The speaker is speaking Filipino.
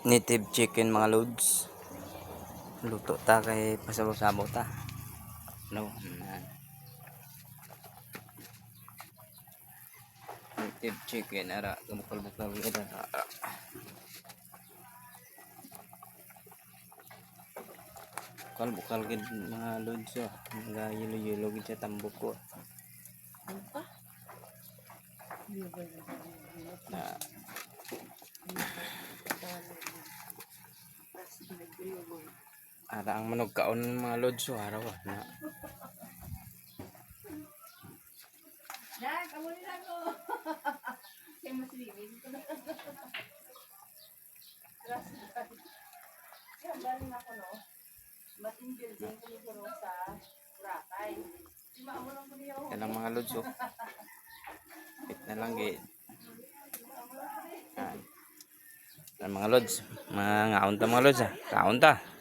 Native chicken mga loads. Luto ta kay pasabaw-sabaw ta. No. Native chicken ara bukal-bukal ida. Bukal gid mga loads oh. Mga yelo-yelo gid sa tambok ko. Na ara ang manog kaon mga lods so araw na. Yan, kamu nila ko. Kaya masilibin ko na. Yan, galing ako no. Mating building ko nito sa Boracay. Maamulong ko niyo. Yan ang mga lods oh. Bit na lang gid. Yan mga lods, mga ngaon ta mga lods ah. Kaon ta.